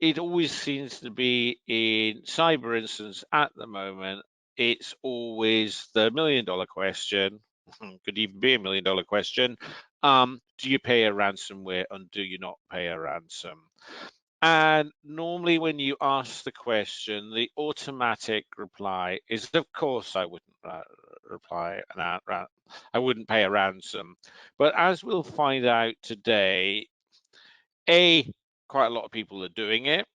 it always seems to be in cyber incidents at the moment, it's always the $1 million question, could even be $1 million question. Do you pay a ransomware and do you not pay a ransom? And normally when you ask the question, the automatic reply is, of course, I wouldn't reply, I wouldn't pay a ransom. But as we'll find out today, A, quite a lot of people are doing it,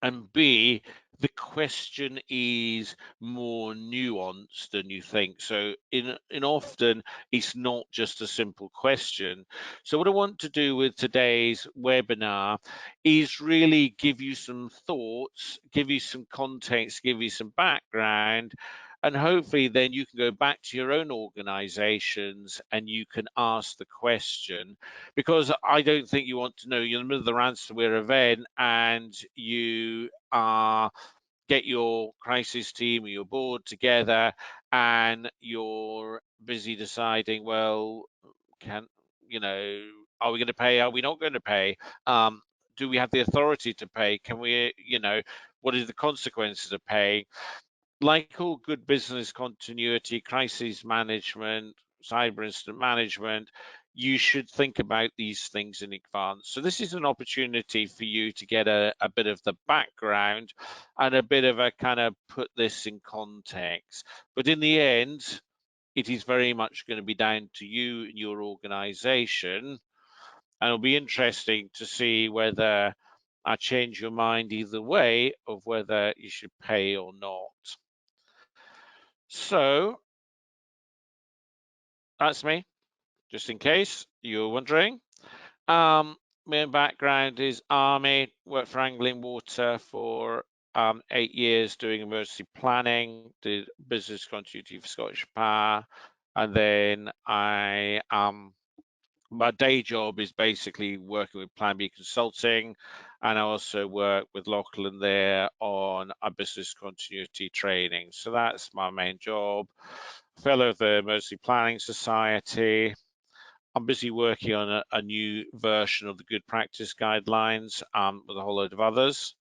and B, the question is more nuanced than you think. So in often it's not just a simple question. So what I want to do with today's webinar is really give you some thoughts, give you some context, give you some background, and hopefully then you can go back to your own organizations and you can ask the question, because I don't think you want to know you're in the middle of the ransomware event and you get your crisis team or your board together and you're busy deciding, well, are we going to pay? Are we not going to pay? Do we have the authority to pay? Can we, what is the consequences of paying? Like all good business continuity, crisis management, cyber incident management, you should think about these things in advance. So this is an opportunity for you to get a bit of the background and a bit of a kind of put this in context. But in the end, it is very much going to be down to you and your organization. And it'll be interesting to see whether I change your mind either way of whether you should pay or not. So that's me, just in case you were wondering. My own background is Army, worked for Angling Water for 8 years doing emergency planning, did business continuity for Scottish Power, and then my day job is basically working with PlanB Consulting, and I also work with Lachlan there on a business continuity training. So that's my main job. Fellow of the Emergency Planning Society. I'm busy working on a new version of the Good Practice Guidelines with a whole load of others.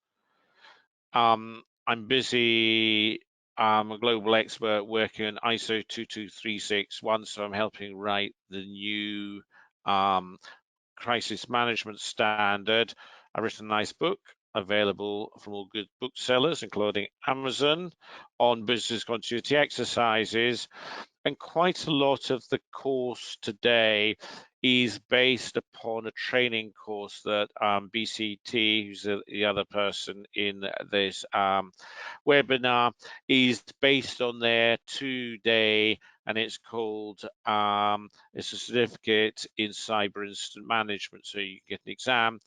I'm busy. I'm a global expert working on ISO 22361, so I'm helping write the new crisis management standard. I've written a nice book available from all good booksellers, including Amazon, on business continuity exercises. And quite a lot of the course today is based upon a training course that BCT, who's the other person in this webinar, is based on their 2-day, and it's called, it's a certificate in cyber incident management, so you get an exam.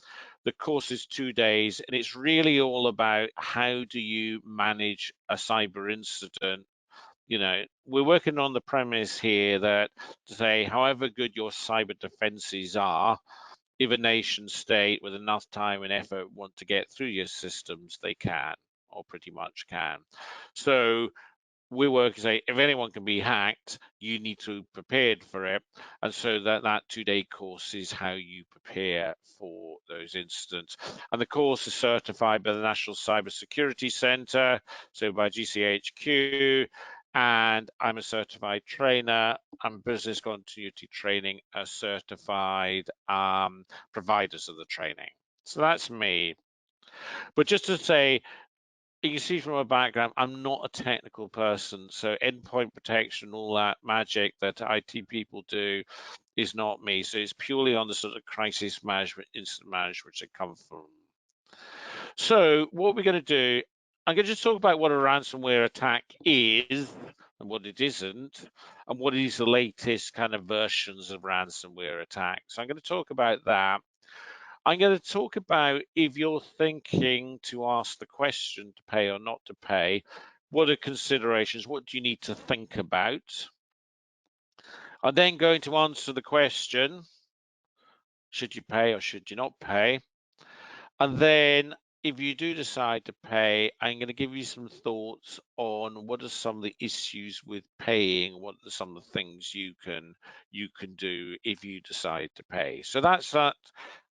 The course is 2 days, and it's really all about how do you manage a cyber incident. We're working on the premise here that to say, however good your cyber defenses are, if a nation state with enough time and effort want to get through your systems, they can, or pretty much can. So we work and say, if anyone can be hacked, you need to be prepared for it. And so that 2-day course is how you prepare for those incidents. And the course is certified by the National Cybersecurity Center, so by GCHQ. And I'm a certified trainer. I'm business continuity training, a certified providers of the training. So that's me. But just to say, you can see from my background, I'm not a technical person. So endpoint protection, all that magic that IT people do is not me. So it's purely on the sort of crisis management, incident management, which I come from. So what we're going to do, I'm going to just talk about what a ransomware attack is and what it isn't, and what is the latest kind of versions of ransomware attacks. So I'm going to talk about that. I'm going to talk about if you're thinking to ask the question to pay or not to pay, what are considerations? What do you need to think about? I'm then going to answer the question, should you pay or should you not pay? And then if you do decide to pay, I'm going to give you some thoughts on what are some of the issues with paying, what are some of the things you can do if you decide to pay. So that's that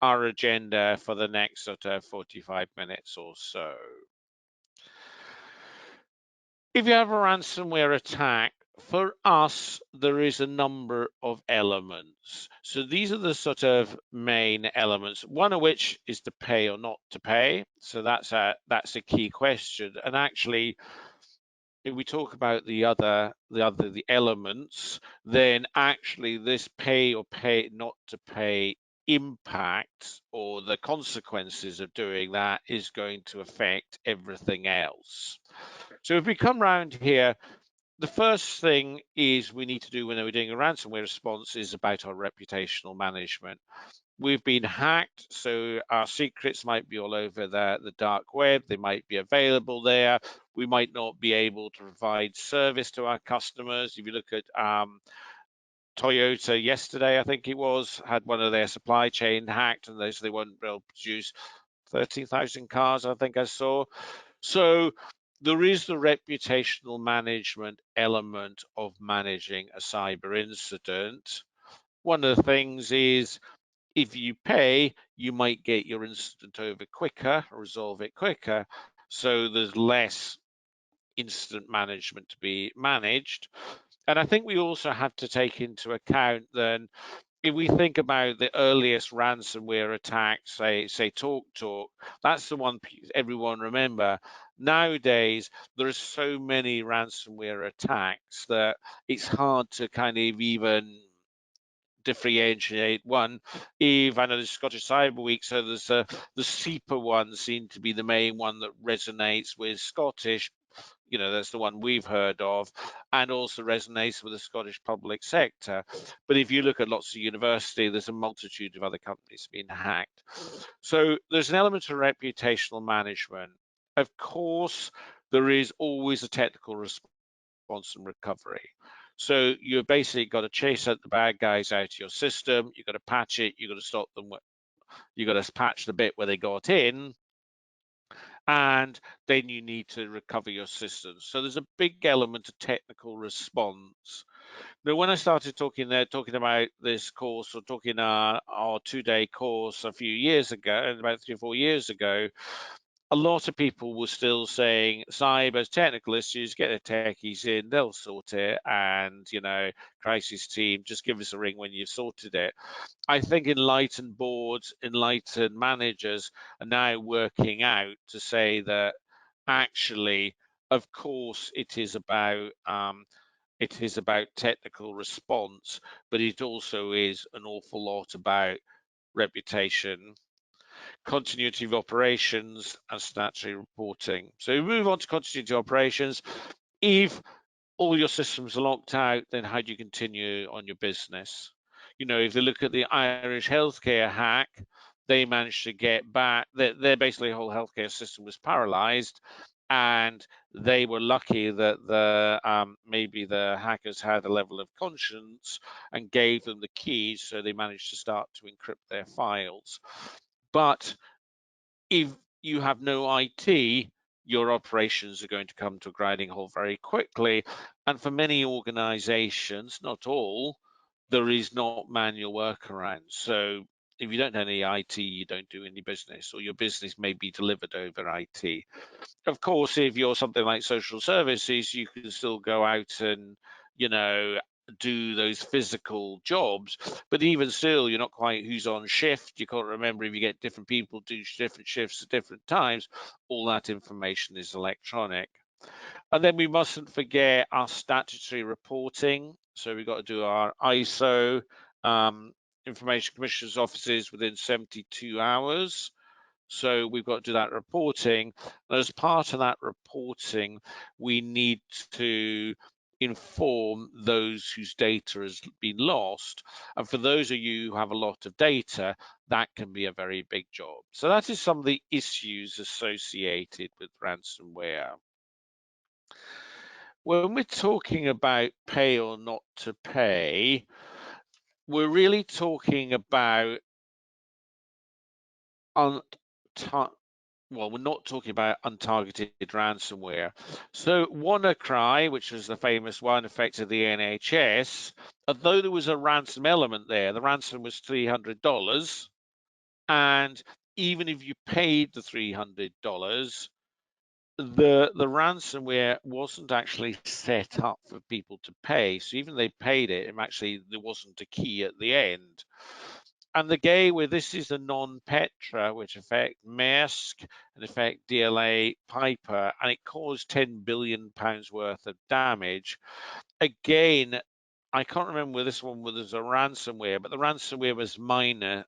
our agenda for the next sort of 45 minutes or so. If you have a ransomware attack, for us, there is a number of elements. So these are the sort of main elements, one of which is to pay or not to pay. So that's a key question. And actually, if we talk about the elements, then actually this pay or pay not to pay impact, or the consequences of doing that, is going to affect everything else. So if we come round here, the first thing is we need to do when we're doing a ransomware response is about our reputational management. We've been hacked, so our secrets might be all over the dark web. They might be available there. We might not be able to provide service to our customers. If you look at Toyota yesterday, I think it was, had one of their supply chain hacked, and they won't be able to produce 13,000 cars, I think I saw. So there is the reputational management element of managing a cyber incident. One of the things is, if you pay, you might get your incident over quicker, resolve it quicker. So there's less incident management to be managed. And I think we also have to take into account then, if we think about the earliest ransomware attacks, say TalkTalk, that's the one everyone remember. Nowadays, there are so many ransomware attacks that it's hard to kind of even differentiate one. If I know the Scottish Cyber Week, so there's the SEPA one seemed to be the main one that resonates with Scottish. You know, that's the one we've heard of, and also resonates with the Scottish public sector. But if you look at lots of university, there's a multitude of other companies being hacked. So there's an element of reputational management. Of course, there is always a technical response and recovery. So you've basically got to chase out the bad guys out of your system. You've got to patch it. You've got to stop them. You've got to patch the bit where they got in, and then you need to recover your systems. So there's a big element of technical response. Now, when I started talking about this course, or talking our 2-day course a few years ago, about 3 or 4 years ago, a lot of people were still saying cyber's technical issues, get the techies in, they'll sort it, and crisis team, just give us a ring when you've sorted it. I think enlightened boards, enlightened managers are now working out to say that actually, of course, it is about technical response, but it also is an awful lot about reputation, continuity of operations, and statutory reporting. So we move on to continuity of operations. If all your systems are locked out, then how do you continue on your business? If they look at the Irish healthcare hack, they managed to get back. Their basically whole healthcare system was paralyzed, and they were lucky that maybe the hackers had a level of conscience and gave them the keys, so they managed to start to encrypt their files. But if you have no IT, your operations are going to come to a grinding halt very quickly. And for many organizations, not all, there is not manual workarounds. So if you don't have any IT, you don't do any business, or your business may be delivered over IT. Of course, if you're something like social services, you can still go out and, do those physical jobs. But even still, you're not quite who's on shift. You can't remember if you get different people do different shifts at different times. All that information is electronic. And then we mustn't forget our statutory reporting. So we've got to do our ISO, Information Commissioner's offices within 72 hours. So we've got to do that reporting. And as part of that reporting, we need to inform those whose data has been lost. And for those of you who have a lot of data, that can be a very big job. So that is some of the issues associated with ransomware. When we're talking about pay or not to pay, we're really talking about we're not talking about untargeted ransomware. So WannaCry, which was the famous one, affected the NHS. Although there was a ransom element there, the ransom was $300. And even if you paid the $300, the ransomware wasn't actually set up for people to pay. So even they paid it, actually there wasn't a key at the end. And the gateway, this is a non-Petra, which affect Maersk and affect DLA Piper, and it caused £10 billion worth of damage. Again, I can't remember this one was a ransomware, but the ransomware was minor,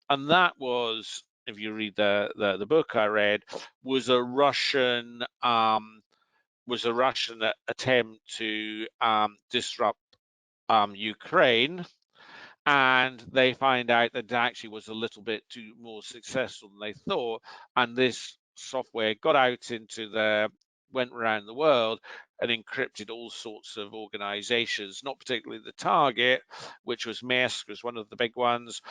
and that was, if you read the book I read, was a Russian attempt to disrupt Ukraine, and they find out that it actually was a little bit too more successful than they thought, and this software got out went around the world and encrypted all sorts of organizations, not particularly the target, which was Maersk, was one of the big ones.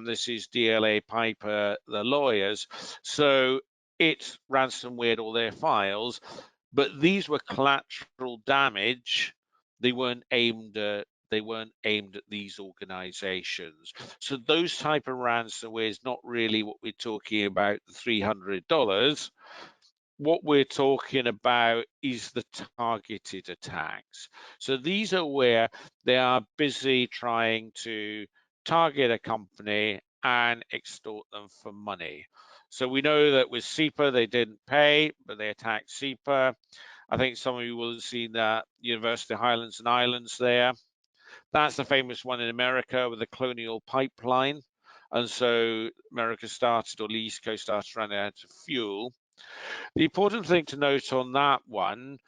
This is DLA Piper, the lawyers. So it ransomwared all their files, but these were collateral damage. They weren't aimed at these organizations. So those type of ransomware is not really what we're talking about, the $300. What we're talking about is the targeted attacks. So these are where they are busy trying to target a company and extort them for money. So we know that with SEPA, they didn't pay, but they attacked SEPA. I think some of you will have seen that University Highlands and Islands there. That's the famous one in America with the Colonial Pipeline. And so America started, or the East Coast started running out of fuel. The important thing to note on that one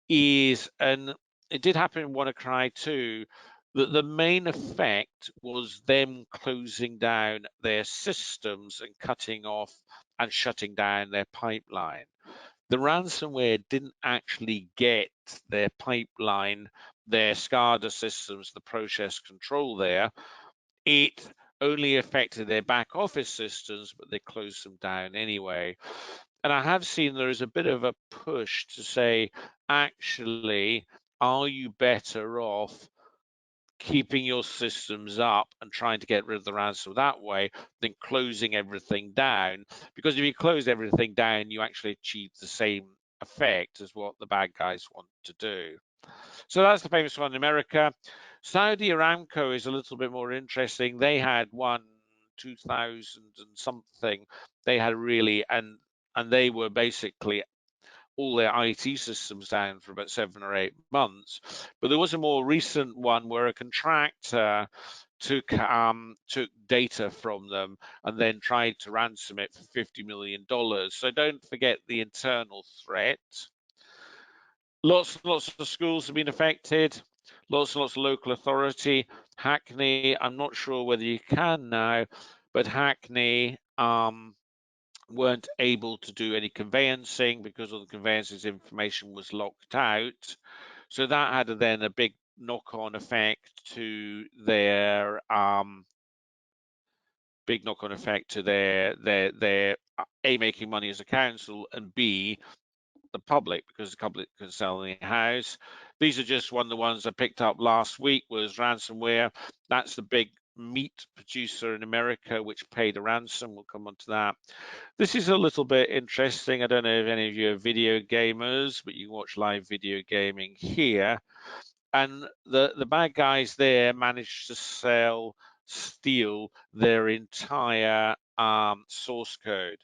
is, and it did happen in WannaCry too, that the main effect was them closing down their systems and cutting off and shutting down their pipeline. The ransomware didn't actually get their pipeline, their SCADA systems, the process control there. It only affected their back office systems, but they closed them down anyway. And I have seen there is a bit of a push to say, actually, are you better off keeping your systems up and trying to get rid of the ransom that way than closing everything down? Because if you close everything down, you actually achieve the same effect as what the bad guys want to do. So that's the famous one in America. Saudi Aramco is a little bit more interesting. They had one 2000 and something. They had really, and they were basically all their IT systems down for about 7 or 8 months. But there was a more recent one where a contractor took data from them and then tried to ransom it for $50 million. So don't forget the internal threat. Lots and lots of schools have been affected. Lots and lots of local authority. Hackney, I'm not sure whether you can now, but Hackney weren't able to do any conveyancing because all the conveyances information was locked out. So that had then a big knock-on effect to their A, making money as a council, and B, the public, because the public can sell their house. These are just one of the ones I picked up last week was ransomware. That's the big meat producer in America, which paid a ransom. We'll come on to that. This is a little bit interesting. I don't know if any of you are video gamers, but you can watch live video gaming here. And the bad guys there managed to steal their entire source code.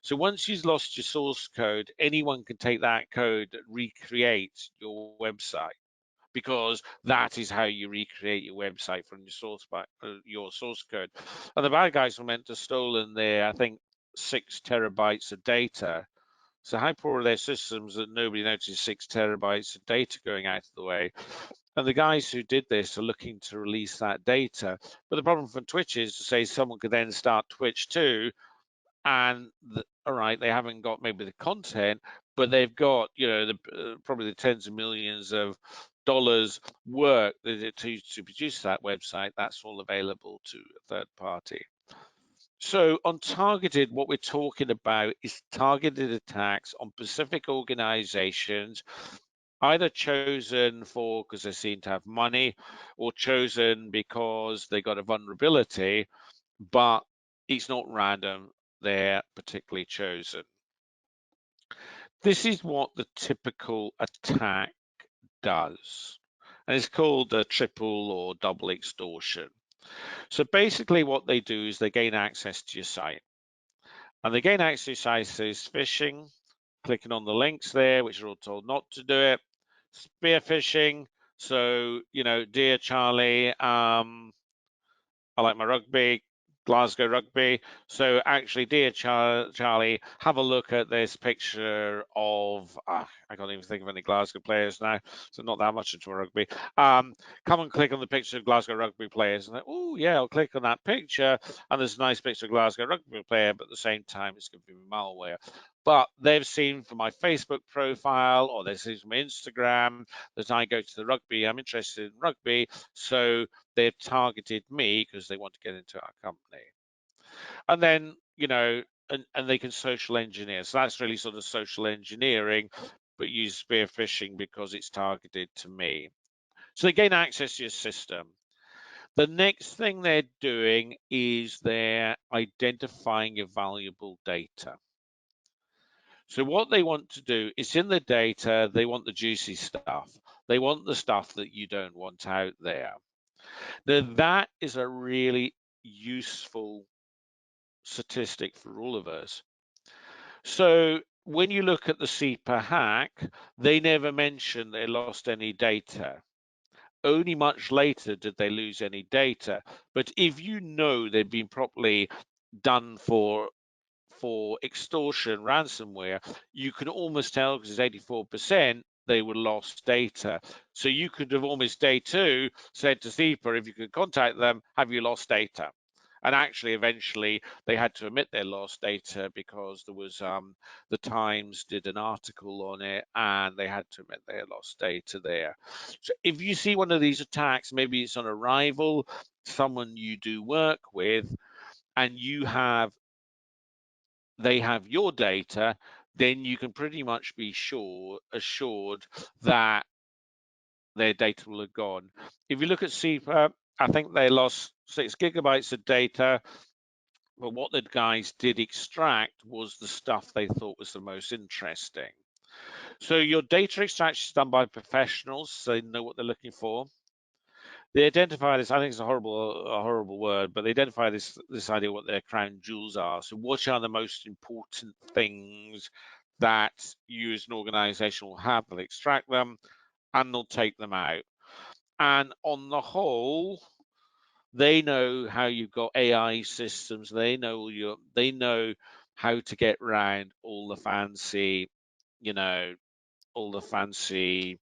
So once you've lost your source code, anyone can take that code and recreate your website, because that is how you recreate your website from your source code. And the bad guys were meant to have stolen their, I think, 6 terabytes of data. So how poor are their systems that nobody noticed 6 terabytes of data going out of the way? And the guys who did this are looking to release that data. But the problem for Twitch is to say someone could then start Twitch too, and all right, they haven't got maybe the content, but they've got, you know, probably the tens of millions of dollars work to produce that website. That's all available to a third party. So on targeted, what we're talking about is targeted attacks on specific organizations, either chosen because they seem to have money, or chosen because they got a vulnerability, but It's not random, they're particularly chosen. This is what the typical attack does. And it's called a triple or double extortion. So basically what they do is they gain access to your site. And they gain access to your site says phishing, clicking on the links there, which are all told not to do it. Spear phishing. So, dear Charlie, I like my rugby, Glasgow rugby. So actually, dear Charlie, have a look at this picture of, I can't even think of any Glasgow players now, so not that much into rugby. Come and click on the picture of Glasgow rugby players. And oh yeah, I'll click on that picture, and there's a nice picture of Glasgow rugby player, but at the same time, it's going to be malware. But they've seen from my Facebook profile, or they've seen from Instagram, that I go to the rugby, I'm interested in rugby, so they've targeted me because they want to get into our company. And then, and they can social engineer. So that's really sort of social engineering, but use spear phishing because it's targeted to me. So they gain access to your system. The next thing they're doing is they're identifying your valuable data. So what they want to do is in the data, they want the juicy stuff. They want the stuff that you don't want out there. Now, that is a really useful statistic for all of us. So when you look at the CIPA hack, they never mentioned they lost any data. Only much later did they lose any data. But if you know they've been properly done for extortion ransomware, you can almost tell because it's 84% they were lost data. So you could have almost day two said to CIPA, if you could contact them, have you lost data? And actually, eventually, they had to admit they lost data because there was the Times did an article on it, and they had to admit they had lost data there. So if you see one of these attacks, maybe it's on a rival, someone you do work with, and they have your data, then you can pretty much be assured that their data will have gone. If you look at CIPA, I think they lost 6 gigabytes of data, but what the guys did extract was the stuff they thought was the most interesting. So your data extraction is done by professionals, so they know what they're looking for. They identify this, I think it's a horrible word, but they identify this idea of what their crown jewels are. So what are the most important things that you as an organization will have? They'll extract them and they'll take them out. And on the whole, they know how you've got AI systems. They know how to get around all the fancy, all the fancy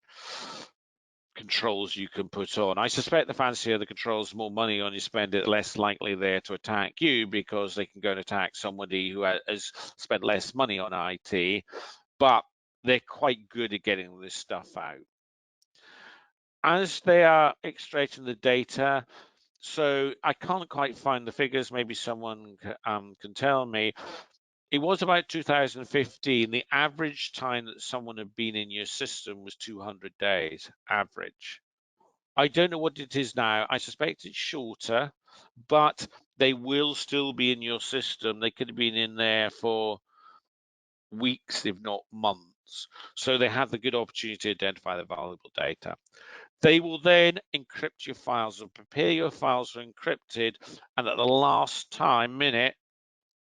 controls you can put on. I suspect the fancier the controls, the more money on you spend, it less likely they're to attack you because they can go and attack somebody who has spent less money on IT, but they're quite good at getting this stuff out. As they are extracting the data, so I can't quite find the figures, maybe someone can tell me. It was about 2015, the average time that someone had been in your system was 200 days, average. I don't know what it is now. I suspect it's shorter, but they will still be in your system. They could have been in there for weeks, if not months. So they have the good opportunity to identify the valuable data. They will then encrypt your files or prepare your files for encrypted, and at the last minute,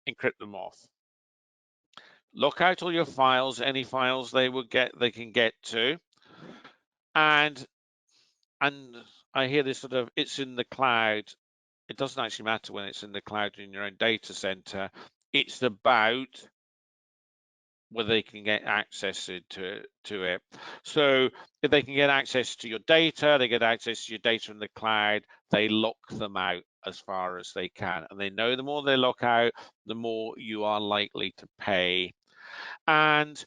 encrypt them off. Lock out all your files, any files they can get to, and I hear this sort of, it's in the cloud. It doesn't actually matter when it's in the cloud in your own data center. It's about whether they can get access to it. So if they can get access to your data, they get access to your data in the cloud, they lock them out as far as they can. And they know the more they lock out, the more you are likely to pay. And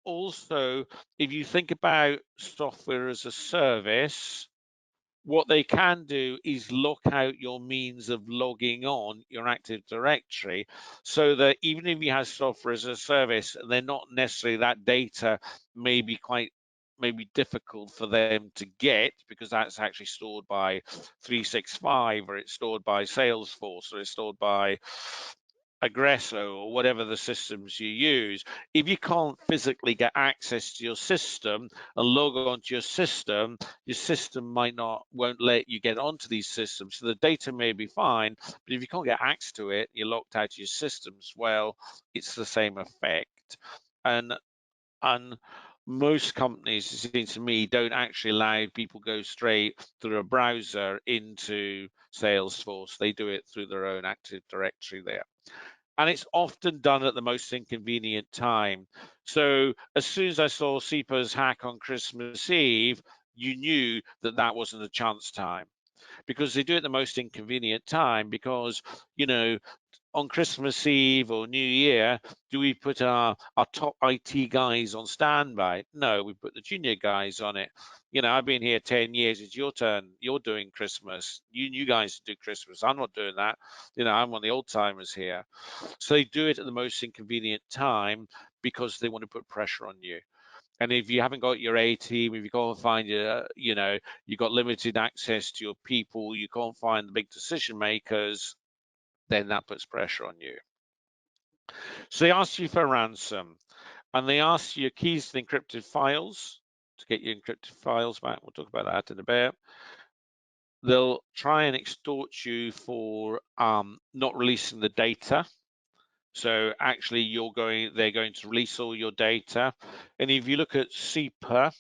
also, if you think about software as a service, what they can do is lock out your means of logging on your Active Directory so that even if you have software as a service, they're not necessarily, that data may be quite may be difficult for them to get because that's actually stored by 365, or it's stored by Salesforce, or it's stored by Aggresso, or whatever the systems you use. If you can't physically get access to your system and log on to your system won't let you get onto these systems. So the data may be fine, but if you can't get access to it, you're locked out of your systems. Well, it's the same effect. And most companies, it seems to me, don't actually allow people go straight through a browser into Salesforce. They do it through their own Active Directory there. And it's often done at the most inconvenient time. So as soon as I saw SEPA's hack on Christmas Eve, you knew that that wasn't a chance time, because they do it at the most inconvenient time. Because, you know, on Christmas Eve or New Year, do we put our top IT guys on standby? No, we put the junior guys on it. You know, I've been here 10 years. It's your turn. You're doing Christmas. You guys do Christmas. I'm not doing that. You know, I'm one of the old timers here. So they do it at the most inconvenient time because they want to put pressure on you. And if you haven't got your A team, if you can't find your, you've got limited access to your people, you can't find the big decision makers, then that puts pressure on you. So they ask you for a ransom, and they ask you your keys to the encrypted files to get your encrypted files back. We'll talk about that in a bit. They'll try and extort you for not releasing the data. So actually, they're going to release all your data. And if you look at SEPA,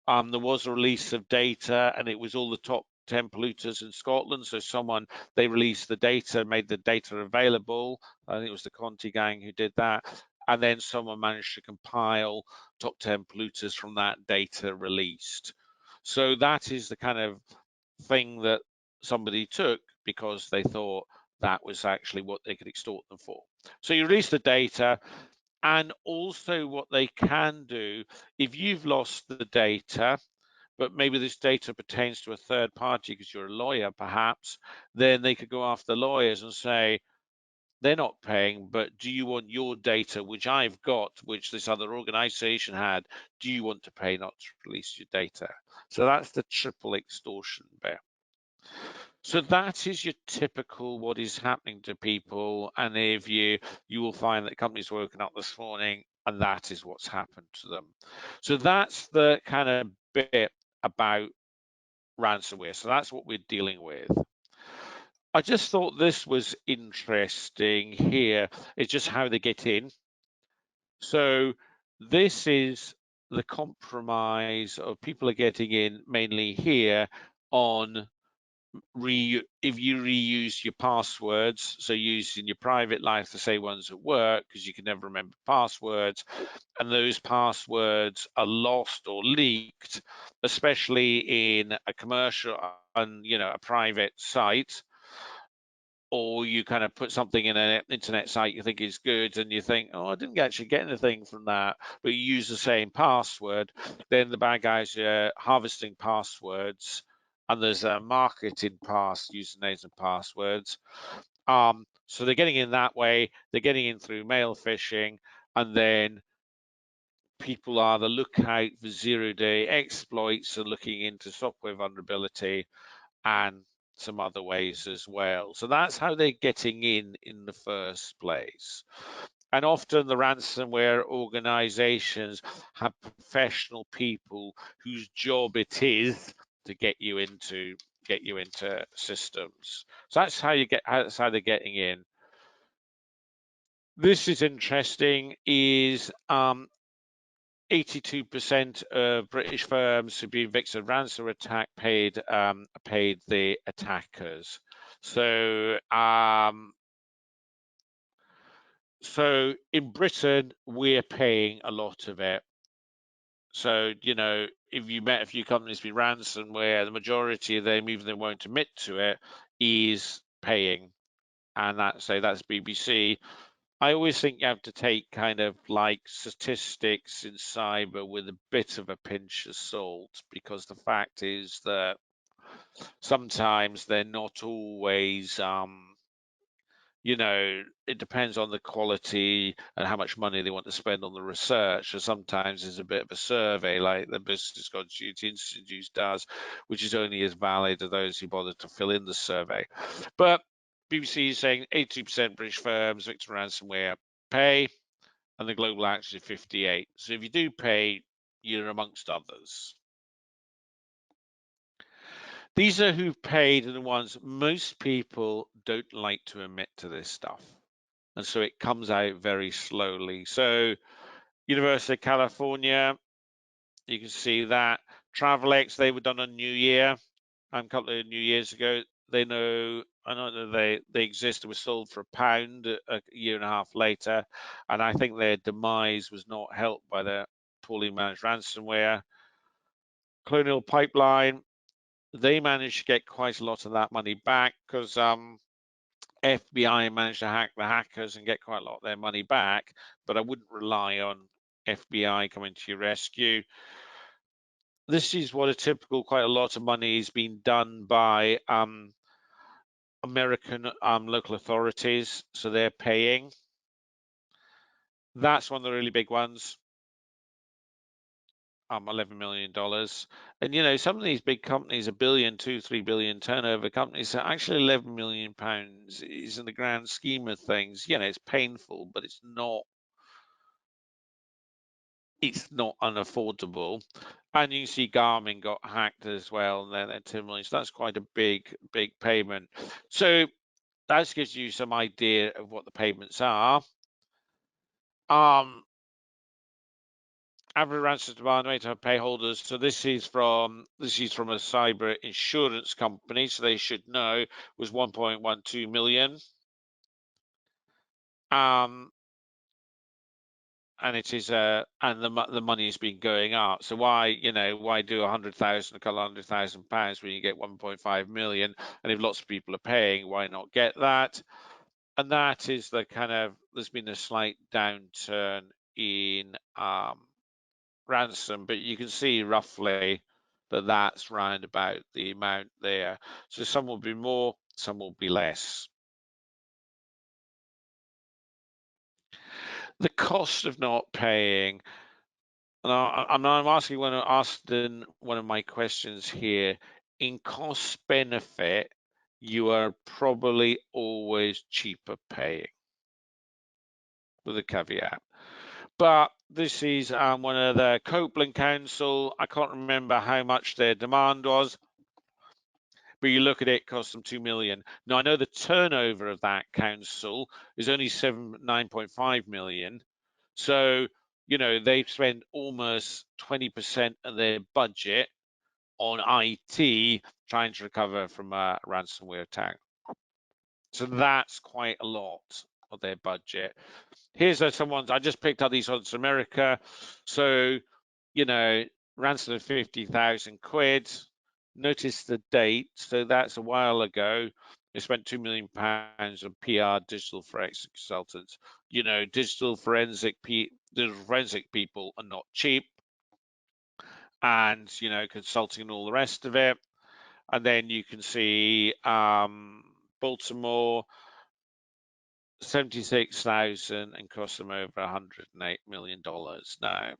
there was a release of data, and it was all the top 10 polluters in Scotland. So they released the data, made the data available. I think it was the Conti gang who did that. And then someone managed to compile top 10 polluters from that data released. So that is the kind of thing that somebody took because they thought that was actually what they could extort them for. So you release the data. And also what they can do, if you've lost the data, but maybe this data pertains to a third party because you're a lawyer perhaps, then they could go after the lawyers and say, they're not paying, but do you want your data, which I've got, which this other organization had, do you want to pay not to release your data? So that's the triple extortion bit. So that is your typical what is happening to people. And if you will find that companies woken up this morning and that is what's happened to them. So that's the kind of bit about ransomware. So that's what we're dealing with. I just thought this was interesting here. It's just how they get in. So this is the compromise of people are getting in mainly here on if you reuse your passwords, so using your private life the same ones at work, because you can never remember passwords, and those passwords are lost or leaked, especially in a commercial and a private site, or you kind of put something in an internet site you think is good and you think, oh, I didn't actually get anything from that, but you use the same password, then the bad guys are harvesting passwords, and there's a market in usernames and passwords. So they're getting in that way, they're getting in through mail phishing, and then people are the lookout for zero-day exploits and looking into software vulnerability and some other ways as well. So that's how they're getting in the first place. And often the ransomware organizations have professional people whose job it is to get you into systems. So that's how they're getting in. This is interesting, is 82% of British firms who've been victims of ransomware attack paid the attackers. So so in Britain, we're paying a lot of it. So, if you met a few companies with ransomware, the majority of them, even though they won't admit to it, is paying. And that's BBC. I always think you have to take kind of like statistics in cyber with a bit of a pinch of salt, because the fact is that sometimes they're not always it depends on the quality and how much money they want to spend on the research. So sometimes there's a bit of a survey like the Business Continuity Institute does, which is only as valid as those who bother to fill in the survey. But BBC is saying 82% British firms victim ransomware pay, and the global average is 58. So if you do pay, you're amongst others. These are who've paid and the ones most people don't like to admit to this stuff. And so it comes out very slowly. So University of California, you can see that. Travelex, they were done on New Year, a couple of New Years ago. I know they exist. They were sold for £1 a year and a half later. And I think their demise was not helped by the poorly managed ransomware. Colonial Pipeline, they managed to get quite a lot of that money back because FBI managed to hack the hackers and get quite a lot of their money back, but I wouldn't rely on FBI coming to your rescue. This is what quite a lot of money is being done by American local authorities, so they're paying. That's one of the really big ones. $11 million. And some of these big companies, $1 billion, 2-3 billion turnover companies, so actually £11 million is in the grand scheme of things. It's painful, but it's not unaffordable. And you can see Garmin got hacked as well, and then 2 million. So that's quite a big payment. So that gives you some idea of what the payments are. Average ransom demand rate of pay holders. So this is from a cyber insurance company, so they should know, was 1.12 million. And it is and the money has been going up. So why do 100,000, a couple of £100,000 when you get 1.5 million? And if lots of people are paying, why not get that? And that is the there's been a slight downturn in ransom, but you can see roughly that's round about the amount there. So some will be more, some will be less. The cost of not paying. Now, I'm asking one of my questions here. In cost benefit, you are probably always cheaper paying, with a caveat. But this is one of the Copeland Council. I can't remember how much their demand was, but you look at it, cost them 2 million. Now I know the turnover of that council is only 9.5 million. So they've spent almost 20% of their budget on IT trying to recover from a ransomware attack. So that's quite a lot of their budget. Here's someone's, I just picked up these ones from America. So, ransom of 50,000 quid. Notice the date. So that's a while ago. They spent £2 million on PR digital forensic consultants. Digital forensic people are not cheap. And, consulting and all the rest of it. And then you can see Baltimore, 76,000 and cost them over $108 million. Now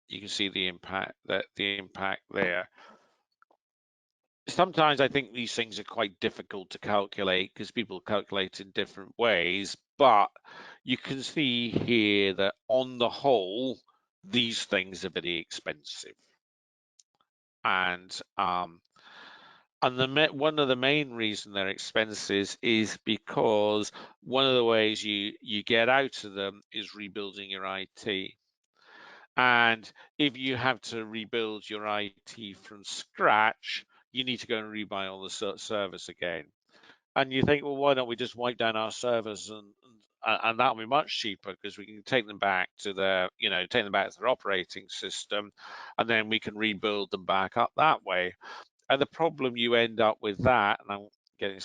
you can see the impact there. Sometimes I think these things are quite difficult to calculate because people calculate in different ways, but you can see here that on the whole, these things are very expensive. And one of the main reasons they're expensive is because one of the ways you get out of them is rebuilding your IT. And if you have to rebuild your IT from scratch, you need to go and rebuy all the servers again. And you think, well, why don't we just wipe down our servers and that'll be much cheaper because we can take them back to their operating system, and then we can rebuild them back up that way. And the problem you end up with that, and I'm getting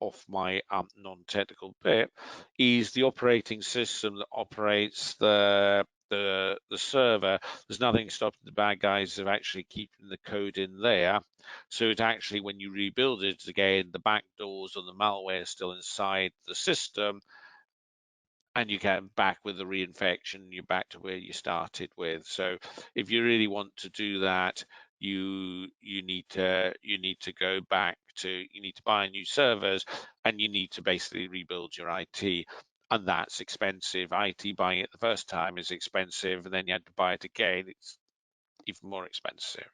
off my non-technical bit, is the operating system that operates the the server, there's nothing stopping the bad guys of actually keeping the code in there. So it actually, when you rebuild it again, the backdoors or the malware is still inside the system, and you get back with the reinfection, you're back to where you started with. So if you really want to do that, you need to go back to, you need to buy new servers, and you need to basically rebuild your IT. And that's expensive. IT buying it the first time is expensive, and then you have to buy it again. It's even more expensive.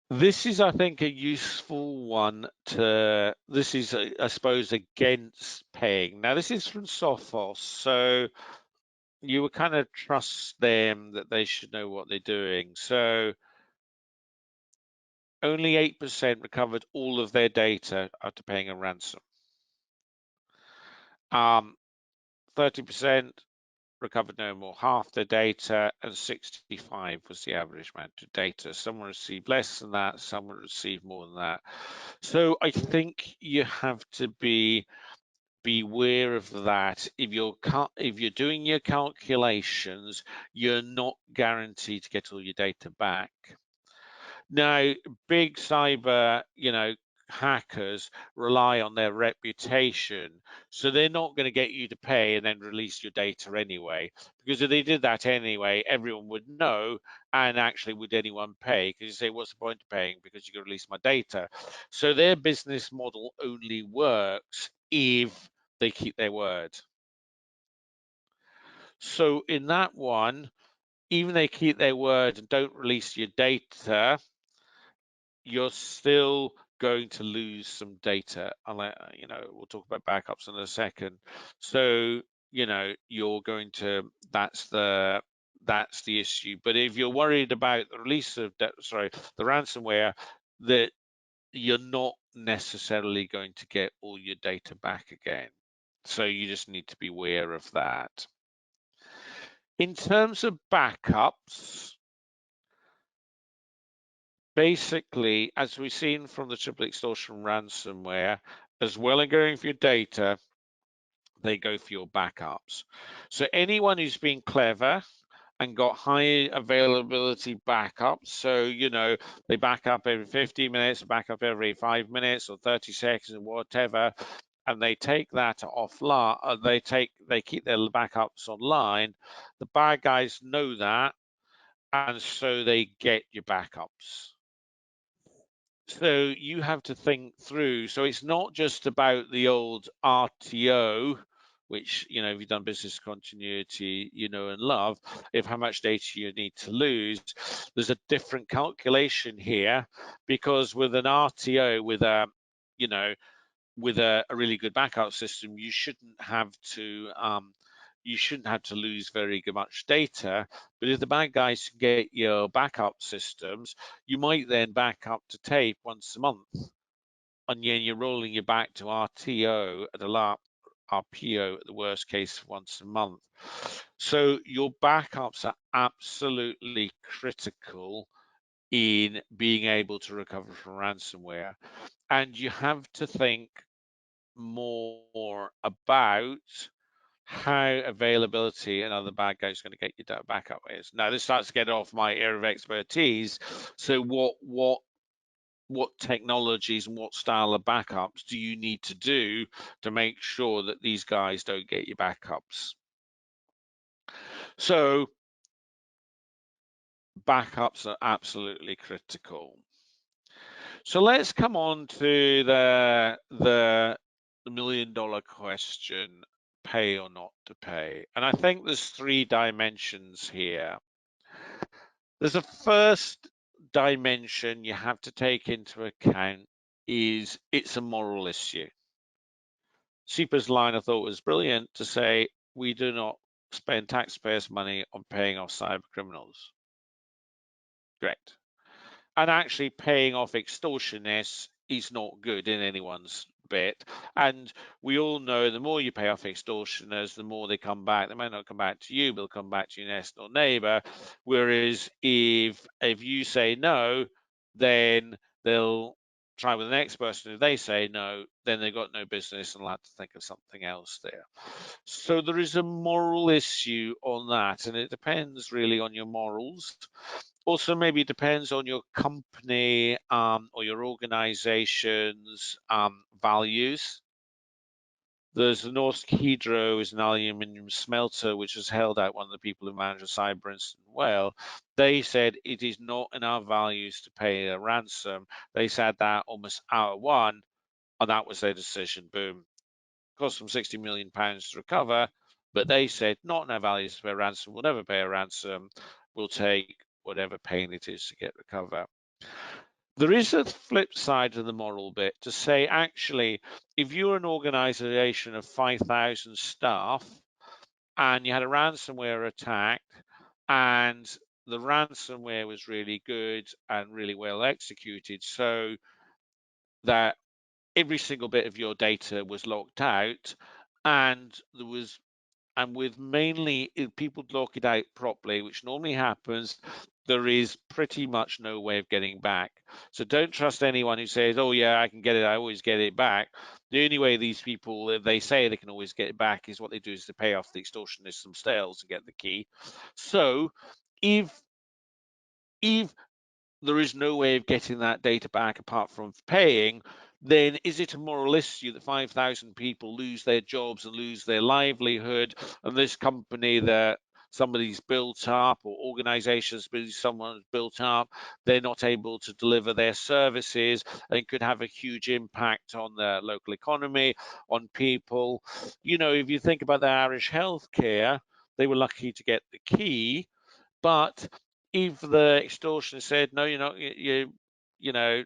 This is, I think, a useful one to, this is, I suppose, against paying. Now, this is from Sophos, so you would kind of trust them that they should know what they're doing. So only 8% recovered all of their data after paying a ransom. 30% recovered no more half their data, and 65 was the average amount of data. Some received less than that, some received more than that. So I think you have to be beware of that. If you're doing your calculations, you're not guaranteed to get all your data back. Now, big cyber, hackers rely on their reputation, so they're not going to get you to pay and then release your data anyway. Because if they did that anyway, everyone would know, and actually, would anyone pay? Because you say, what's the point of paying? Because you can release my data. So their business model only works if they keep their word. So in that one, even they keep their word and don't release your data, you're still going to lose some data. We'll talk about backups in a second. So, you're going to, that's the issue. But if you're worried about the release of, the ransomware, that you're not necessarily going to get all your data back again. So you just need to be aware of that. In terms of backups, basically, as we've seen from the triple extortion ransomware, as well as going for your data, they go for your backups. So anyone who's been clever and got high availability backups, so they back up every 15 minutes, back up every 5 minutes or 30 seconds or whatever, and they take that offline, they keep their backups online. The bad guys know that, and so they get your backups. So you have to think through. So it's not just about the old RTO, which, if you've done business continuity, and love, if how much data you need to lose. There's a different calculation here, because with an RTO, with a really good backup system, you shouldn't have to lose very much data. But if the bad guys can get your backup systems, you might then back up to tape once a month, and then you're rolling you back to RTO at RPO at the worst case once a month. So your backups are absolutely critical in being able to recover from ransomware. And you have to think more about how availability and other bad guys are going to get your data backup is. Now, this starts to get off my area of expertise. So what technologies and what style of backups do you need to do to make sure that these guys don't get your backups? So backups are absolutely critical. So let's come on to the million-dollar question: pay or not to pay. And I think there's 3 dimensions here. There's a first dimension you have to take into account, is it's a moral issue. SEPA's line I thought was brilliant to say, we do not spend taxpayers' money on paying off cyber criminals. Great. And actually paying off extortionists is not good in anyone's bit. And we all know the more you pay off extortioners, the more they come back. They might not come back to you, but they'll come back to your next door neighbor. Whereas if you say no, then they'll try with the next person. If they say no, then they've got no business and they'll have to think of something else there. So there is a moral issue on that, and it depends really on your morals. Also, maybe it depends on your company or your organization's values. There's the Norsk Hydro is an aluminium smelter, which has held out one of the people who manage a cyber incident well. They said it is not in our values to pay a ransom. They said that almost hour one, and that was their decision. Boom. Cost them £60 million to recover, but they said not in our values to pay a ransom. We'll never pay a ransom. We'll take whatever pain it is to get recover. There is a flip side to the moral bit to say, actually, if you're an organization of 5,000 staff and you had a ransomware attack and the ransomware was really good and really well executed, so that every single bit of your data was locked out, and there was with mainly if people lock it out properly, which normally happens, there is pretty much no way of getting back. So don't trust anyone who says, oh yeah, I can get it, I always get it back. The only way these people, if they say they can always get it back, is what they do is to pay off the extortionists themselves and get the key. So if there is no way of getting that data back apart from paying, then is it a moral issue that 5,000 people lose their jobs and lose their livelihood, and this company that somebody's built up or organizations someone's built up, they're not able to deliver their services, and it could have a huge impact on the local economy, on people. You know, if you think about the Irish healthcare, they were lucky to get the key, but if the extortioner said, no, you're not, you know,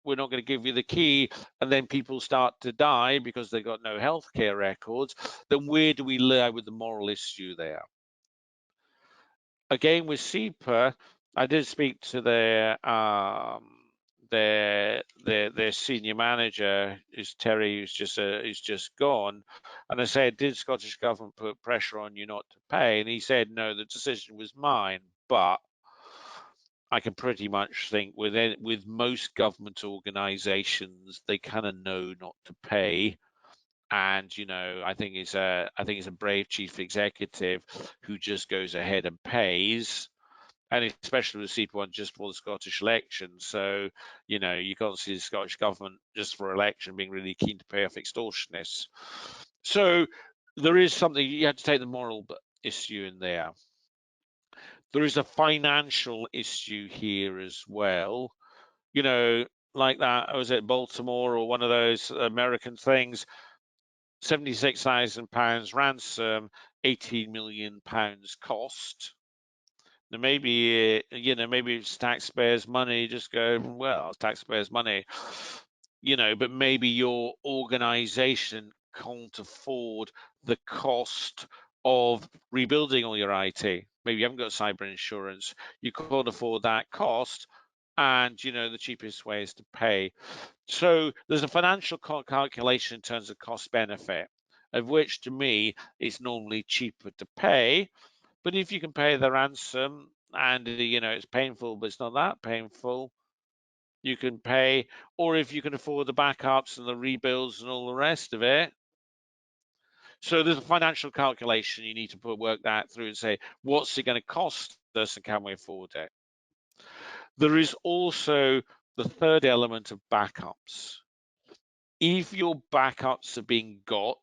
we're not going to give you the key, and then people start to die because they've got no healthcare records, then where do we lie with the moral issue there? Again, with SEPA, I did speak to their senior manager, is Terry, who's just gone, and I said, did Scottish Government put pressure on you not to pay? And he said, no, the decision was mine, but I can pretty much think with most government organisations, they kind of know not to pay, and you know, I think it's a brave chief executive who just goes ahead and pays, and especially with CP1 just for the Scottish election. So you know, you can't see the Scottish government just for election being really keen to pay off extortionists. So there is something you have to take the moral issue in there. There is a financial issue here as well. You know, like that, was it Baltimore or one of those American things? £76,000 ransom, £18 million cost. Now maybe you know, maybe it's taxpayers' money. Just go, well, it's taxpayers' money, you know. But maybe your organisation can't afford the cost of rebuilding all your IT. Maybe you haven't got cyber insurance. You can't afford that cost, and you know the cheapest way is to pay. So there's a financial calculation in terms of cost benefit, of which to me it's normally cheaper to pay. But if you can pay the ransom and you know it's painful, but it's not that painful, you can pay. Or if you can afford the backups and the rebuilds and all the rest of it. So there's a financial calculation you need to work that through and say, what's it going to cost us and can we afford it? There is also the third element of backups. If your backups are being got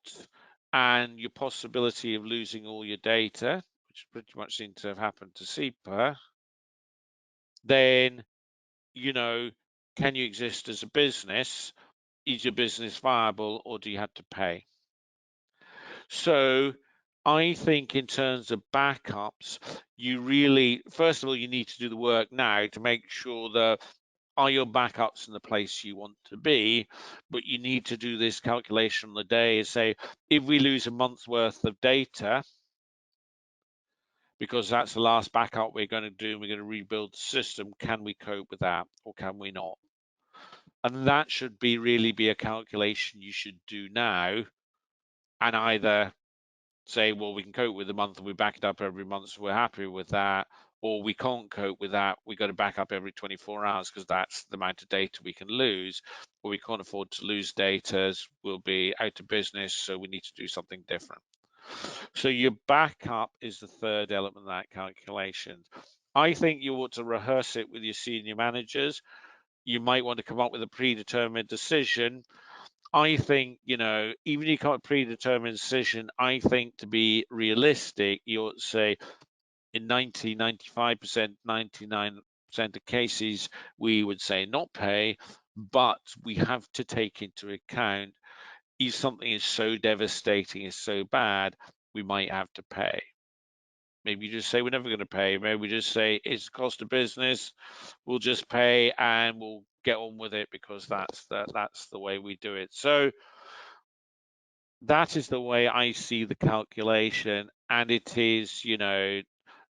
and your possibility of losing all your data, which pretty much seemed to have happened to SEPA, then, you know, can you exist as a business? Is your business viable, or do you have to pay? So I think in terms of backups, you really, first of all, you need to do the work now to make sure that are your backups in the place you want to be, but you need to do this calculation on the day and say, if we lose a month's worth of data, because that's the last backup we're going to do, and we're going to rebuild the system, can we cope with that or can we not? And that should really be a calculation you should do now, and either say, well, we can cope with the month and we back it up every month, so we're happy with that, or we can't cope with that, we got to back up every 24 hours because that's the amount of data we can lose, or we can't afford to lose data, we'll be out of business, so we need to do something different. So your backup is the third element of that calculation. I think you ought to rehearse it with your senior managers. You might want to come up with a predetermined decision. I think, even if you come up with a predetermined decision, I think to be realistic, you ought to say in 90, 95%, 99% of cases, we would say not pay, but we have to take into account if something is so devastating, is so bad, we might have to pay. Maybe you just say we're never going to pay. Maybe we just say it's the cost of business. We'll just pay and we'll get on with it because that's the way we do it. So that is the way I see the calculation, and it is,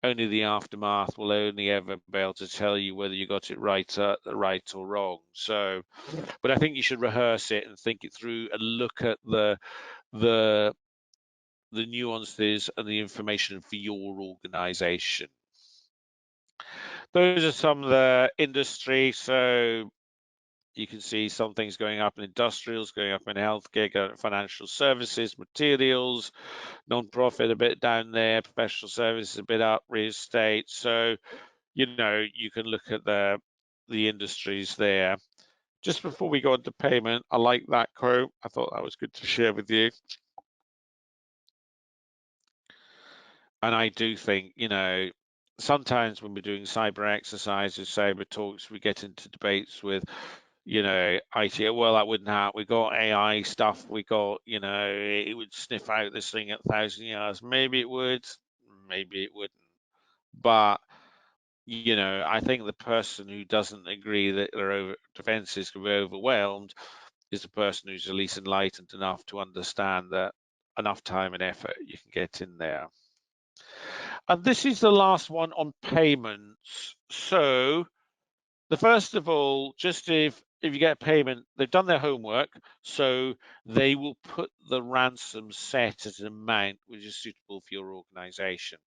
only the aftermath will only ever be able to tell you whether you got it right or wrong. So, but I think you should rehearse it and think it through and look at the nuances and the information for your organization. Those are some of the industry. So you can see some things going up in industrials, going up in healthcare, going up in financial services, materials, non-profit a bit down there, professional services a bit up, real estate. So, you can look at the industries there. Just before we go on to payment, I like that quote. I thought that was good to share with you. And I do think, sometimes when we're doing cyber exercises, cyber talks, we get into debates with, IT. Well, that wouldn't happen. We got AI stuff. We got, it would sniff out this thing at 1,000 yards. Maybe it would, maybe it wouldn't. But, I think the person who doesn't agree that their defenses can be overwhelmed is the person who's at least enlightened enough to understand that enough time and effort you can get in there. And this is the last one on payments. So the first of all, just if you get a payment, they've done their homework, so they will put the ransom set at an amount which is suitable for your organization.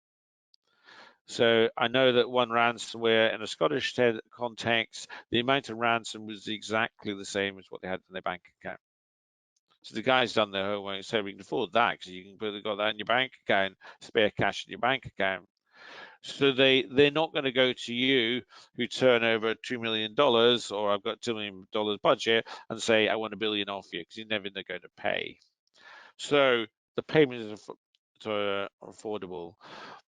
So I know that one ransomware in a Scottish context, the amount of ransom was exactly the same as what they had in their bank account. So the guy's done their homework and said we can afford that because you can put got that in your bank account, spare cash in your bank account. So they're not going to go to you who turn over $2 million or I've got $2 million budget and say I want $1 billion off you because you're never going to pay. So the payments are affordable.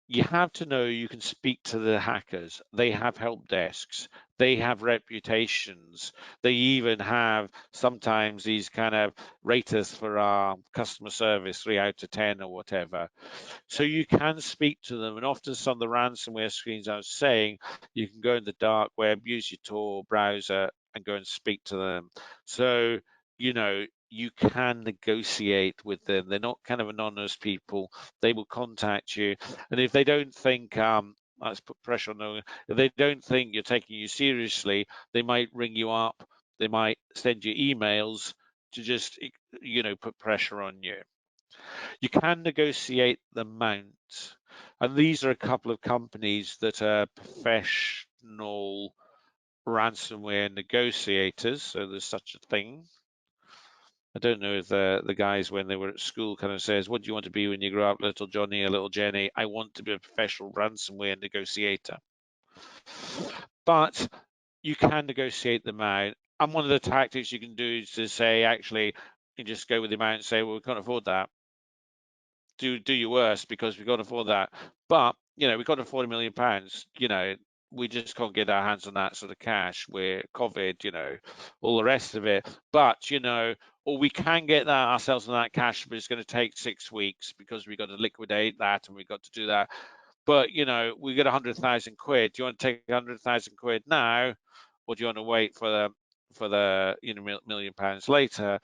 You have to know you can speak to the hackers. They have help desks. They have reputations. They even have sometimes these kind of raters for our customer service, 3 out of 10 or whatever. So you can speak to them. And often some of the ransomware screens I was saying, you can go in the dark web, use your Tor browser and go and speak to them. So, you can negotiate with them. They're not kind of anonymous people. They will contact you. And if they don't think, let's put pressure on them, if they don't think you're taking you seriously, they might ring you up. They might send you emails to just, put pressure on you. You can negotiate the amount. And these are a couple of companies that are professional ransomware negotiators. So there's such a thing. I don't know if the guys when they were at school kind of says, what do you want to be when you grow up, little Johnny or little Jenny? I want to be a professional ransomware negotiator. But you can negotiate them out. And one of the tactics you can do is to say, actually, you just go with the amount and say, well, we can't afford that. Do your worst because we can't afford that. But, we've got to £40 million. We just can't get our hands on that sort of cash. We're COVID, all the rest of it. But, or we can get that ourselves on that cash, but it's going to take 6 weeks because we've got to liquidate that and we've got to do that. But, we get 100,000 quid. Do you want to take 100,000 quid now, or do you want to wait for the £1 million later?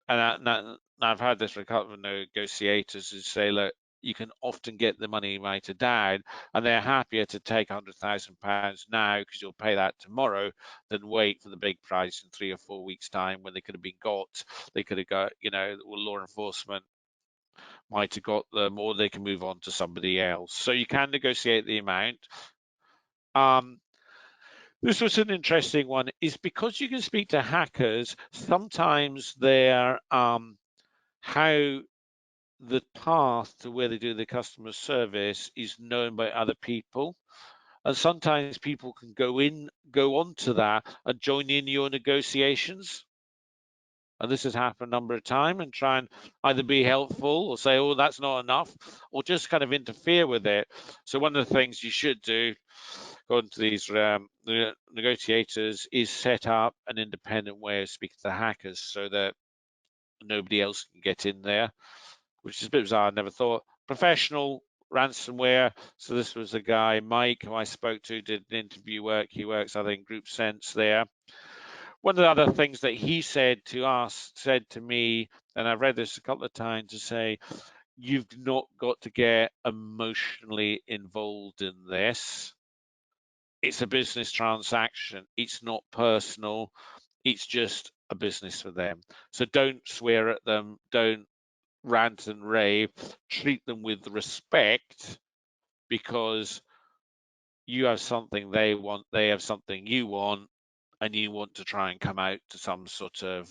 And I've had this for a couple of negotiators who say, look, you can often get the money later down, and they're happier to take £100,000 now because you'll pay that tomorrow than wait for the big prize in 3 or 4 weeks' time when they could have been got. They could have got, law enforcement might have got them, or they can move on to somebody else. So you can negotiate the amount. This was an interesting one, is because you can speak to hackers, sometimes their how the path to where they do the customer service is known by other people. And sometimes people can go onto that and join in your negotiations. And this has happened a number of times, and try and either be helpful or say, oh, that's not enough, or just kind of interfere with it. So one of the things you should do, according to these negotiators, is set up an independent way of speaking to the hackers so that nobody else can get in there, which is a bit bizarre. I never thought. Professional ransomware. So this was a guy, Mike, who I spoke to, did an interview work. He works, I think, Group Sense there. One of the other things that he said to me, and I've read this a couple of times, to say, you've not got to get emotionally involved in this. It's a business transaction. It's not personal. It's just a business for them. So don't swear at them. Don't rant and rave. Treat them with respect, because you have something they want, they have something you want, and you want to try and come out to some sort of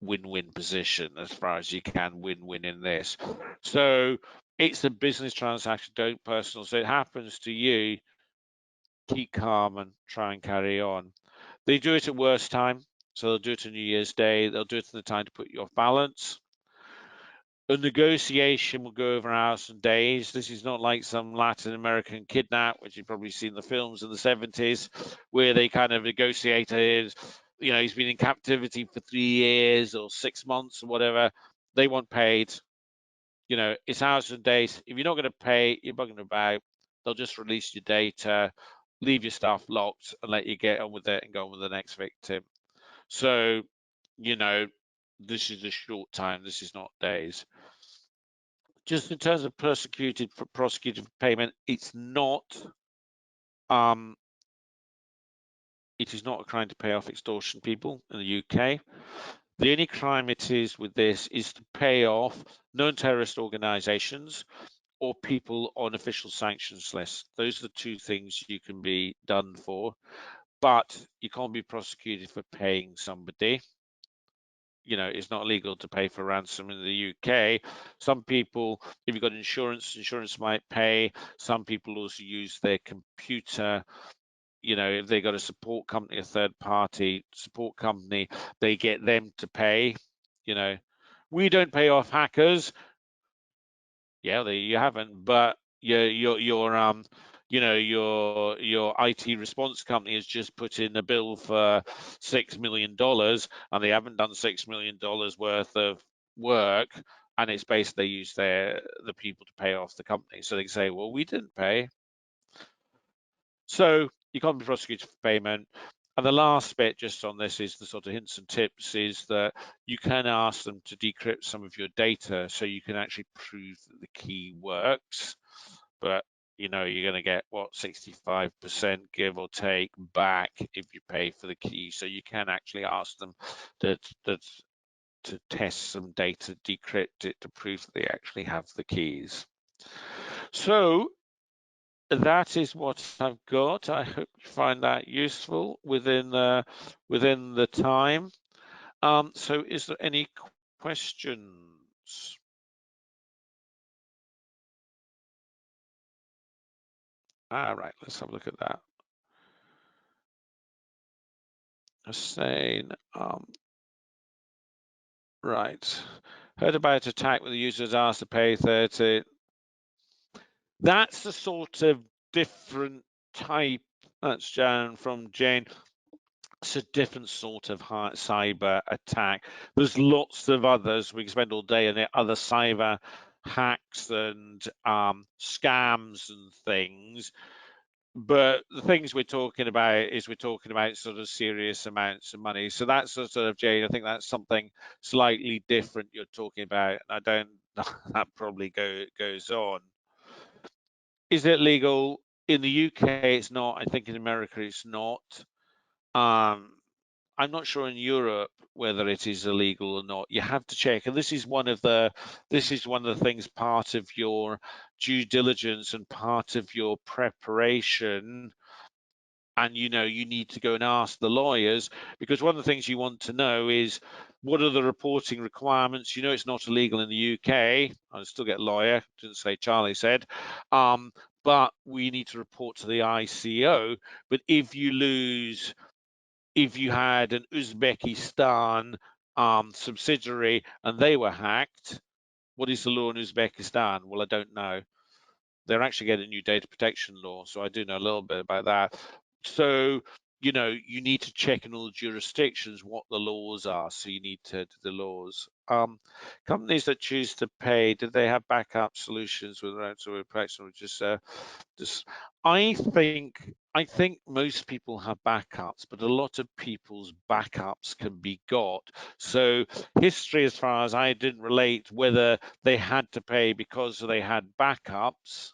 win-win position as far as you can win-win in this. So it's a business transaction, don't personal. So it happens to you, keep calm and try and carry on. They do it at worst time. So they'll do it on New Year's Day. They'll do it in the time to put you off balance. A negotiation will go over hours and days. This is not like some Latin American kidnap, which you've probably seen the films in the 70s, where they kind of negotiated, he's been in captivity for 3 years or 6 months or whatever. They want paid. It's hours and days. If you're not going to pay, you're bugging about. They'll just release your data, leave your stuff locked, and let you get on with it and go on with the next victim. So, this is a short time. This is not days. Just in terms of prosecuted for payment, it is not a crime to pay off extortion people in the UK. The only crime it is with this is to pay off known terrorist organizations or people on official sanctions lists. Those are the two things you can be done for, but you can't be prosecuted for paying somebody. It's not legal to pay for ransom in the UK. Some people, if you've got insurance might pay. Some people also use their computer. If they got a support company, a third party support company, they get them to pay. We don't pay off hackers. Yeah, you haven't, but your IT response company has just put in a bill for $6 million, and they haven't done $6 million worth of work, and it's basically they use the people to pay off the company. So they say, well, we didn't pay. So you can't be prosecuted for payment. And the last bit just on this is the sort of hints and tips, is that you can ask them to decrypt some of your data so you can actually prove that the key works. But you're going to get 65% give or take back if you pay for the key. So you can actually ask them to test some data, decrypt it to prove that they actually have the keys. So that is what I've got. I hope you find that useful within the time. So is there any questions? All right, let's have a look at that. Hussein, right. Heard about attack where the users asked to pay 30. That's a sort of different type. That's Jan from Jane. It's a different sort of cyber attack. There's lots of others. We can spend all day on it. Other cyber hacks and scams and things. But the things we're talking about sort of serious amounts of money. So that's sort of, Jane, I think that's something slightly different you're talking about. I don't. That probably goes on. Is it legal in the UK? It's not. I think in America it's not. I I'm not sure in Europe whether it is illegal or not. You have to check, and this is one of the things, part of your due diligence and part of your preparation. And you need to go and ask the lawyers, because one of the things you want to know is, what are the reporting requirements? It's not illegal in the UK. I still get lawyer, didn't say Charlie said, but we need to report to the ICO. But if you had an Uzbekistan subsidiary and they were hacked, what is the law in Uzbekistan? Well, I don't know. They're actually getting a new data protection law, so I do know a little bit about that. So, you need to check in all the jurisdictions what the laws are. So you need to do the laws. Companies that choose to pay, do they have backup solutions with ransomware protection? Which is just, I think most people have backups, but a lot of people's backups can be got. So history, as far as I didn't relate whether they had to pay because they had backups,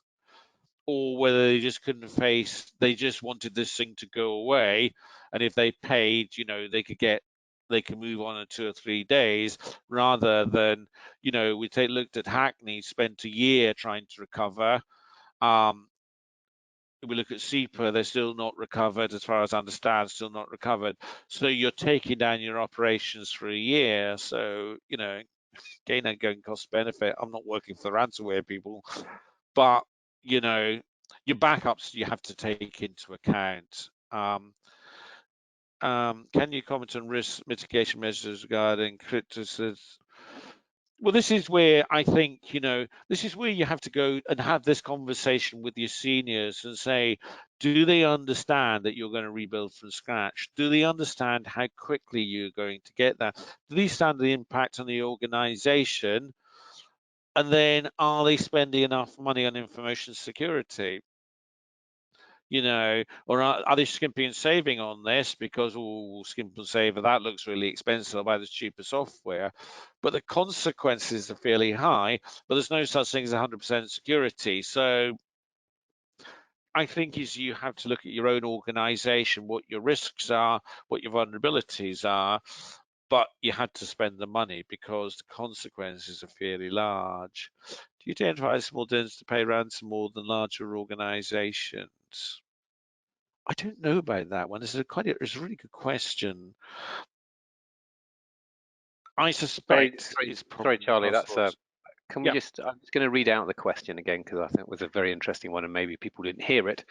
or whether they just couldn't they just wanted this thing to go away, and if they paid, they could move on in 2 or 3 days, rather than, we looked at Hackney, spent a year trying to recover. We look at SEPA, they're still not recovered, as far as I understand, still not recovered. So you're taking down your operations for a year. So, gain and going cost benefit. I'm not working for the ransomware people, but your backups you have to take into account. Can you comment on risk mitigation measures regarding criticism? Well, this is where I think, this is where you have to go and have this conversation with your seniors and say, do they understand that you're going to rebuild from scratch? Do they understand how quickly you're going to get that? Do they understand the impact on the organization? And then, are they spending enough money on information security? Or are they skimping and saving on this because, skimp and save, that looks really expensive, I'll buy this cheaper software. But the consequences are fairly high, but there's no such thing as 100% security. So I think you have to look at your own organization, what your risks are, what your vulnerabilities are, but you had to spend the money because the consequences are fairly large. Do you identify small businesses to pay ransom more than larger organizations? I don't know about that one. It's a really good question. I suspect it's probably sorry, Charlie. possible. Can we just? I'm just going to read out the question again because I think it was a very interesting one, and maybe people didn't hear it.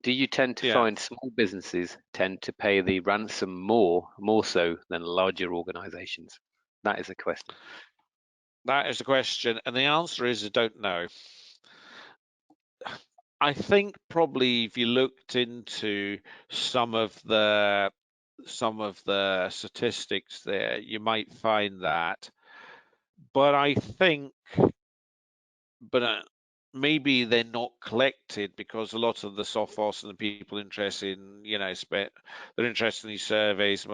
Do you tend to find small businesses tend to pay the ransom more so than larger organizations? That is a question. That is the question, and the answer is I don't know. I think probably if you looked into some of the statistics there, you might find that. But I think, maybe they're not collected because a lot of the Sophos and the people interested in, they're interested in these surveys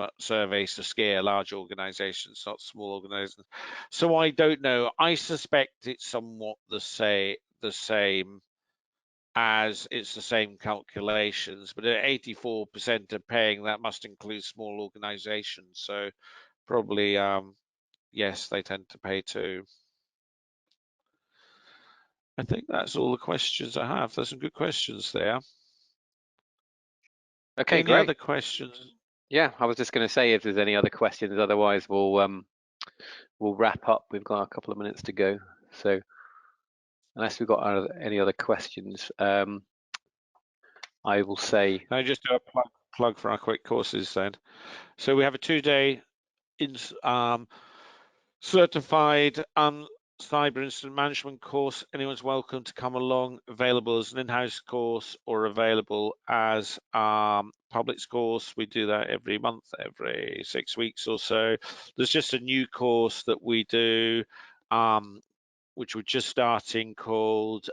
to scare large organizations, not small organizations. So I don't know. I suspect it's somewhat the same as it's the same calculations, but at 84% are paying, that must include small organizations. So probably, yes, they tend to pay too. I think that's all the questions I have. There's some good questions there. Okay, any great. other questions? Yeah, I was just going to say if there's any other questions. Otherwise, we'll wrap up. We've got a couple of minutes to go. So unless we've got any other questions, I will say. Can I just do a plug for our quick courses then? So we have a 2-day certified cyber incident management course. Anyone's welcome to come along, available as an in-house course or available as public course. We do that every month, every 6 weeks or so. There's just a new course that we do, which we're just starting, called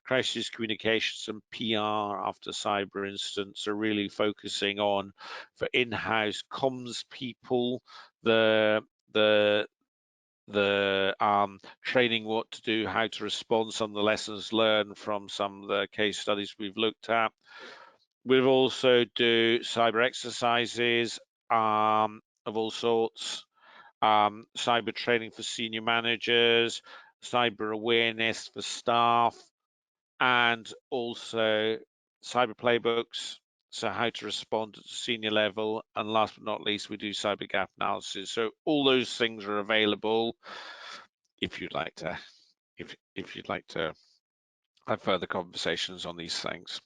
Crisis Communications and PR After Cyber Incidents. So really focusing on, for in-house comms people, the training, what to do, how to respond, some of the lessons learned from some of the case studies we've looked at. We've also do cyber exercises of all sorts, cyber training for senior managers, cyber awareness for staff, and also cyber playbooks, so how to respond at the senior level, and last but not least, we do cyber gap analysis. So all those things are available if you'd like to have further conversations on these things.